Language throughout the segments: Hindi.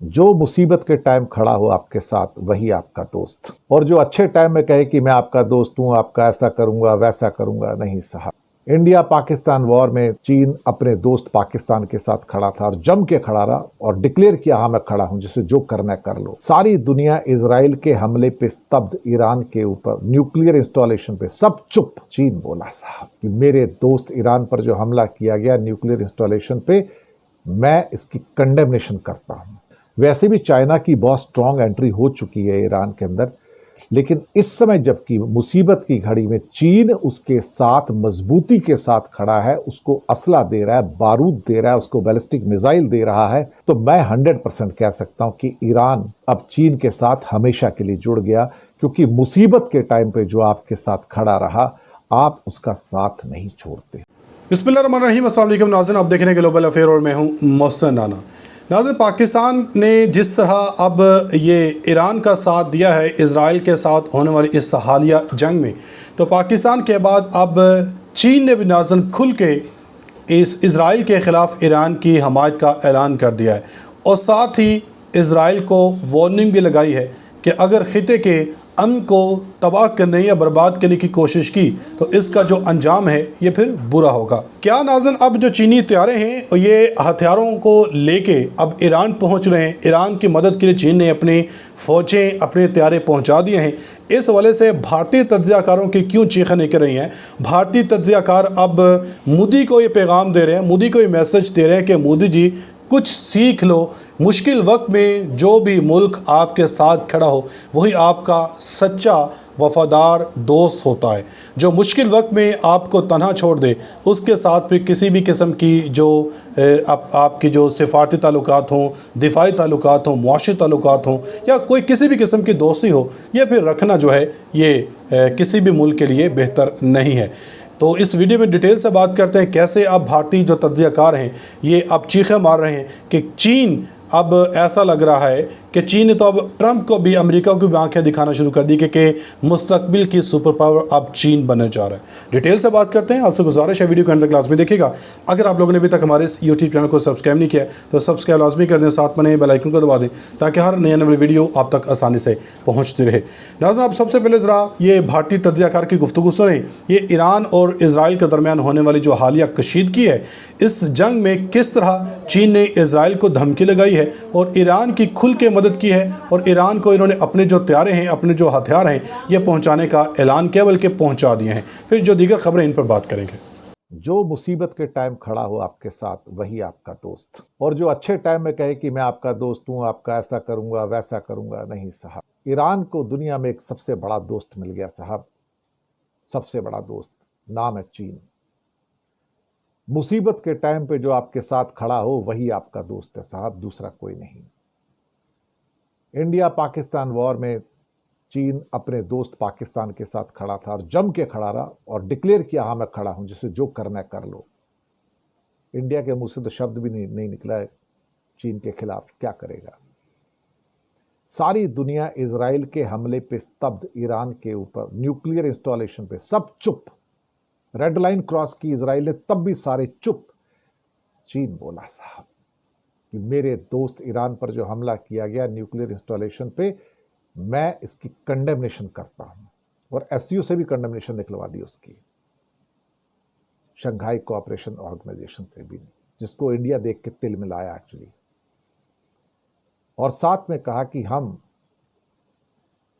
जो मुसीबत के टाइम खड़ा हो आपके साथ वही आपका दोस्त। और जो अच्छे टाइम में कहे कि मैं आपका दोस्त हूं, आपका ऐसा करूंगा वैसा करूंगा, नहीं साहब। इंडिया पाकिस्तान वॉर में चीन अपने दोस्त पाकिस्तान के साथ खड़ा था और जम के खड़ा रहा और डिक्लेयर किया, हाँ मैं खड़ा हूं, जिसे जो करना है कर लो। सारी दुनिया इजराइल के हमले पे स्तब्ध, ईरान के ऊपर न्यूक्लियर इंस्टॉलेशन पे सब चुप। चीन बोला साहब कि मेरे दोस्त ईरान पर जो हमला किया गया न्यूक्लियर इंस्टॉलेशन पे, मैं इसकी कंडेमनेशन करता हूं। वैसे भी चाइना की बहुत स्ट्रांग एंट्री हो चुकी है ईरान के अंदर, लेकिन इस समय जबकि मुसीबत की घड़ी में चीन उसके साथ मजबूती के साथ खड़ा है, उसको असला दे रहा है, बारूद दे रहा है, उसको बैलिस्टिक मिसाइल दे रहा है, तो मैं 100% कह सकता हूं कि ईरान अब चीन के साथ हमेशा के लिए जुड़ गया। क्योंकि मुसीबत के टाइम पे जो आपके साथ खड़ा रहा, आप उसका साथ नहीं छोड़ते। बिस्मिल्लाहिर्रहमानिर्रहीम, अस्सलाम वालेकुम नाज़रीन, आप देख रहे हैं ग्लोबल अफेयर और मैं हूं मोहसिन राना। नाज़रीन, पाकिस्तान ने जिस तरह अब ये ईरान का साथ दिया है इज़राइल के साथ होने वाली इस हालिया जंग में, तो पाकिस्तान के बाद अब चीन ने भी नाज़रीन खुल के इस इज़राइल के ख़िलाफ़ ईरान की हमायत का ऐलान कर दिया है और साथ ही इज़राइल को वार्निंग भी लगाई है कि अगर ख़िते के अमन को तबाह करने या बर्बाद करने की कोशिश की तो इसका जो अंजाम है ये फिर बुरा होगा। क्या नाज़रीन, अब जो चीनी तैयारे हैं ये हथियारों को लेके अब ईरान पहुंच रहे हैं। ईरान की मदद के लिए चीन ने अपनी फ़ौजें, अपने तैयारे पहुंचा दिए हैं। इस वजह से भारतीय तज्ज़ियाकारों की क्यों चीखें निकल रही हैं। भारतीय तज्ज़ियाकार अब मोदी को ये पैगाम दे रहे हैं, मोदी को ये मैसेज दे रहे हैं कि मोदी जी कुछ सीख लो। मुश्किल वक्त में जो भी मुल्क आपके साथ खड़ा हो वही आपका सच्चा वफादार दोस्त होता है। जो मुश्किल वक्त में आपको तन्हा छोड़ दे उसके साथ फिर किसी भी किस्म की जो आपकी जो सिफारती ताल्लुकात हों, दिफाई ताल्लुकात हों, मुआशी ताल्लुकात हों या कोई किसी भी किस्म की दोस्ती हो, ये फिर रखना जो है ये किसी भी मुल्क के लिए बेहतर नहीं है। तो इस वीडियो में डिटेल से बात करते हैं कैसे अब भारतीय जो तज्ज़ियाकार हैं ये अब चीखें मार रहे हैं कि चीन, अब ऐसा लग रहा है कि चीन ने तो अब ट्रंप को भी, अमेरिका को भी आंखें दिखाना शुरू कर दी कि मुस्तकबिल की सुपर पावर अब चीन बनने जा रहा है। डिटेल से बात करते हैं। आपसे गुजारिश है वीडियो के अंदर क्लास में देखिएगा। अगर आप लोगों ने अभी तक हमारे इस यूट्यूब चैनल को सब्सक्राइब नहीं किया तो सब्सक्राइब लाजमी कर दें, साथ में बेल आइकन को दबा दें ताकि हर नई नई वीडियो आप तक आसानी से पहुँचती रहे। नाज़रीन, आप सबसे पहले ज़रा ये भारतीय तज्ज़ियाकार की गुफ्तगू सुनें। ये ईरान और इज़राइल के दरमियान होने वाली जो हालिया कशीदगी है, इस जंग में किस तरह चीन ने इज़राइल को धमकी लगाई है और ईरान की खुल के मदद की है और ईरान को इन्होंने अपने जो तैयारे हैं, अपने जो हथियार हैं, ये पहुंचाने का ऐलान किया, बल्कि पहुंचा दिए हैं। फिर जो दीगर खबरें इन पर बात करेंगे। जो मुसीबत के टाइम खड़ा हो आपके साथ वही आपका दोस्त। और जो अच्छे टाइम में कहे कि मैं आपका दोस्त हूं, आपका ऐसा करूंगा वैसा करूंगा, नहीं साहब। ईरान को दुनिया में एक सबसे बड़ा दोस्त मिल गया साहब, सबसे बड़ा दोस्त, नाम है चीन। मुसीबत के टाइम पे जो आपके साथ खड़ा हो वही आपका दोस्त है साहब, दूसरा कोई नहीं। इंडिया पाकिस्तान वॉर में चीन अपने दोस्त पाकिस्तान के साथ खड़ा था और जम के खड़ा रहा और डिक्लेयर किया, हाँ मैं खड़ा हूं, जिसे जो करना है कर लो। इंडिया के मुंह से तो शब्द भी नहीं निकला है चीन के खिलाफ, क्या करेगा। सारी दुनिया इजराइल के हमले पे स्तब्ध, ईरान के ऊपर न्यूक्लियर इंस्टॉलेशन पे सब चुप। रेड लाइन क्रॉस की इजराइल ने, तब भी सारे चुप। चीन बोला साहब कि मेरे दोस्त ईरान पर जो हमला किया गया न्यूक्लियर इंस्टॉलेशन पे, मैं इसकी कंडेमनेशन करता हूं। और एससीओ से भी कंडेमनेशन निकलवा दी उसकी, शंघाई कोऑपरेशन ऑर्गेनाइजेशन से भी, जिसको इंडिया देख के तिल मिलाया एक्चुअली। और साथ में कहा कि हम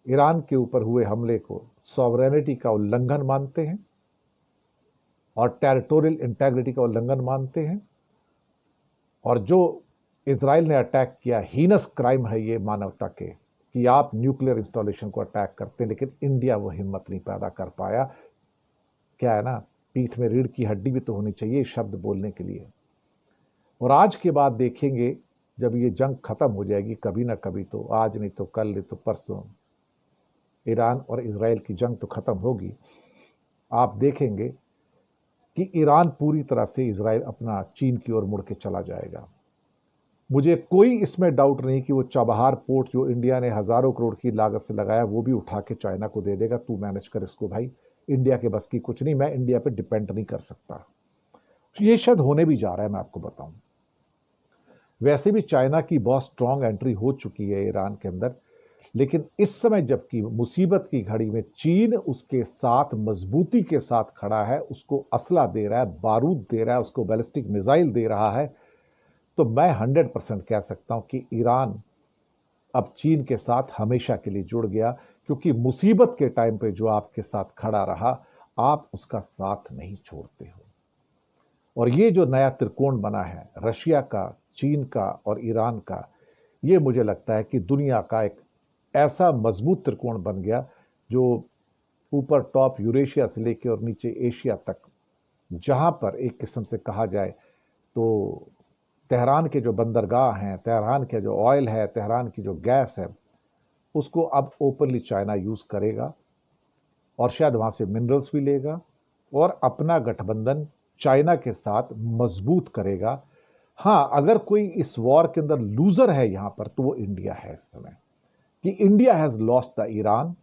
ईरान के ऊपर हुए हमले को सॉवरेनिटी का उल्लंघन मानते हैं और टेरिटोरियल इंटेग्रिटी का उल्लंघन मानते हैं। और जो इजराइल ने अटैक किया, हीनस क्राइम है ये मानवता के, कि आप न्यूक्लियर इंस्टॉलेशन को अटैक करते हैं, लेकिन इंडिया वो हिम्मत नहीं पैदा कर पाया। क्या है ना, पीठ में रीढ़ की हड्डी भी तो होनी चाहिए शब्द बोलने के लिए। और आज के बाद देखेंगे, जब ये जंग खत्म हो जाएगी कभी ना कभी, तो आज नहीं तो कल नहीं तो परसों, ईरान और इजराइल की जंग तो खत्म होगी। आप देखेंगे कि ईरान पूरी तरह से इजराइल अपना चीन की ओर मुड़ के चला जाएगा। मुझे कोई इसमें डाउट नहीं कि वो चाबहार पोर्ट जो इंडिया ने हजारों करोड़ की लागत से लगाया, वो भी उठा के चाइना को दे देगा, तू मैनेज कर इसको भाई, इंडिया के बस की कुछ नहीं, मैं इंडिया पे डिपेंड नहीं कर सकता। ये शायद होने भी जा रहा है, मैं आपको बताऊं। वैसे भी चाइना की बहुत स्ट्रांग एंट्री हो चुकी है ईरान के अंदर, लेकिन इस समय जबकि मुसीबत की घड़ी में चीन उसके साथ मजबूती के साथ खड़ा है, उसको असला दे रहा है, बारूद दे रहा है, उसको बैलिस्टिक मिसाइल दे रहा है, तो मैं 100% कह सकता हूं कि ईरान अब चीन के साथ हमेशा के लिए जुड़ गया, क्योंकि मुसीबत के टाइम पे जो आपके साथ खड़ा रहा, आप उसका साथ नहीं छोड़ते हो। और ये जो नया त्रिकोण बना है रशिया का, चीन का और ईरान का, ये मुझे लगता है कि दुनिया का एक ऐसा मजबूत त्रिकोण बन गया जो ऊपर टॉप यूरेशिया से लेकर और नीचे एशिया तक, जहां पर एक किस्म से कहा जाए तो तेहरान के जो बंदरगाह हैं, तेहरान के जो ऑयल है, तेहरान की जो गैस है, उसको अब ओपनली चाइना यूज करेगा और शायद वहां से मिनरल्स भी लेगा और अपना गठबंधन चाइना के साथ मजबूत करेगा। हाँ, अगर कोई इस वॉर के अंदर लूजर है यहां पर, तो वो इंडिया है इस समय, कि India has lost the Iran.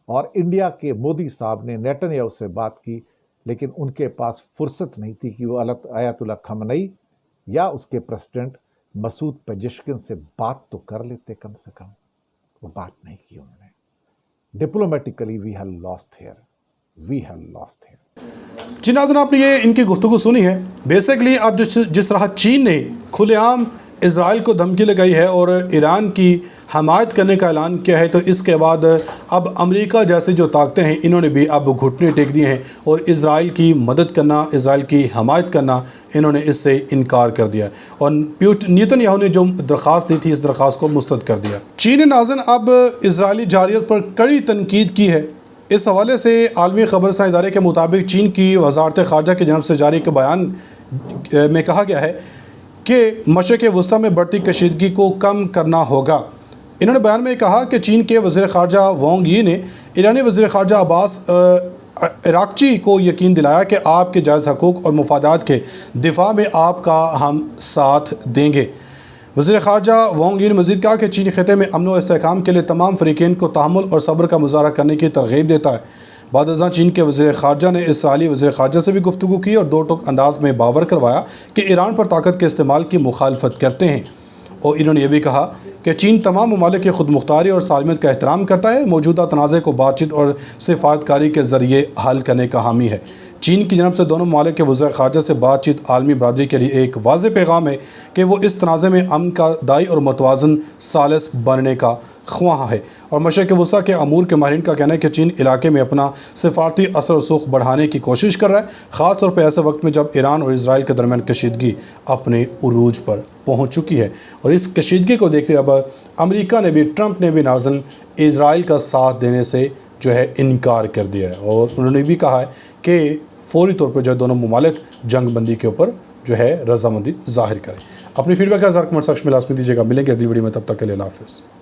और इंडिया के मोदी साहब ने नेतन्याहू से बात की, लेकिन उनके पास फुर्सत नहीं थी कि वो आयतुल्लाह खमनई या उसके प्रेसिडेंट मसूद पेजेश्किन से बात तो कर लेते कम से कम। वो बात नहीं की उन्होंने। Diplomatically we have lost here, we have lost here. जी नाज़रीन, आपने ये इनकी गुफ्तगू सुनी है। बेसिकली अब जिस तरह चीन ने खुलेआम इजराइल को धमकी लगाई है और ईरान की हमायत करने का ऐलान किया है, तो इसके बाद अब अमेरिका जैसे जो ताकतें हैं, इन्होंने भी अब घुटने टेक दिए हैं और इजराइल की मदद करना, इजराइल की हमायत करना, इन्होंने इससे इनकार कर दिया। और नेतन्याहू ने जो दरख्वास्त दी थी, इस दरख्वास्त को मुस्तरद कर दिया। चीन ने नाज़रीन अब इजरायली जारियत पर कड़ी तनकीद की है। इस हवाले से आलमी खबरसां इदारे के मुताबिक चीन की वजारत ख़ारजा की जानब से जारी एक बयान में कहा गया है कि मशरिक़ वस्ती में बढ़ती कशीदगी को कम करना होगा। इन्होंने बयान में कहा कि चीन के वज़ीर ख़ारजा वांग यी ने ईरानी वज़ीर ख़ारजा अब्बास अराक्ची को यकीन दिलाया कि आपके जायज़ हकूक़ और मुफादात के दिफा में आपका हम साथ देंगे। वज़ीर ख़ारजा वांग यी ने मज़ीद कहा कि चीन ख़िते में अमन व इस्तेहकाम के लिए तमाम फ़रीक़ैन को तहम्मुल और सब्र का मुज़ाहरा करने की तरग़ीब देता है। बाद अज़ां चीन के वज़ीर ख़ारजा ने इसराइली वज़ीर ख़ारजा से भी गुफ्तगू की और दो टोक अंदाज़ में बावर करवाया कि ईरान पर ताकत के इस्तेमाल की मुखालफत करते हैं। और इन्होंने ये भी कहा कि चीन तमाम ममालिक की खुद मुख्तारी और सालमियत का एहतराम करता है, मौजूदा तनाज़े को बातचीत और सिफारतकारी के ज़रिए हल करने का हामी है। चीन की जनब से दोनों ममालिक के वज़ीर ख़ारजा से बातचीत आलमी बरादरी के लिए एक वाज़ेह पैगाम है कि वो इस तनाज़े में अमन का दाई और मतवाज़न सालिस बनने का ख्वाह है। और मशरिक़ वस्ती के अमूर के माहिरीन का कहना है कि चीन इलाके में अपना सिफारती असर रसूख बढ़ाने की कोशिश कर रहा है, ख़ास तौर पर ऐसे वक्त में जब ईरान और इसराइल के दरमियान कशीदगी अपने उरूज पर पहुँच चुकी है। और इस कशीदगी को देखते अब अमेरिका ने भी, ट्रंप ने भी नाज़रीन इसराइल का साथ देने से जो है इनकार कर दिया है। और उन्होंने भी कहा है कि फ़ौरी तौर पर जो है दोनों ममालिक जंग बंदी के ऊपर जो है रजामंदी ज़ाहिर करें। अपनी फीडबैक का कमेंट सेक्शन में लाज़मी दीजिएगा। मिलेंगे अगली वीडियो में, तब तक के लिए अल्लाह हाफ़िज़।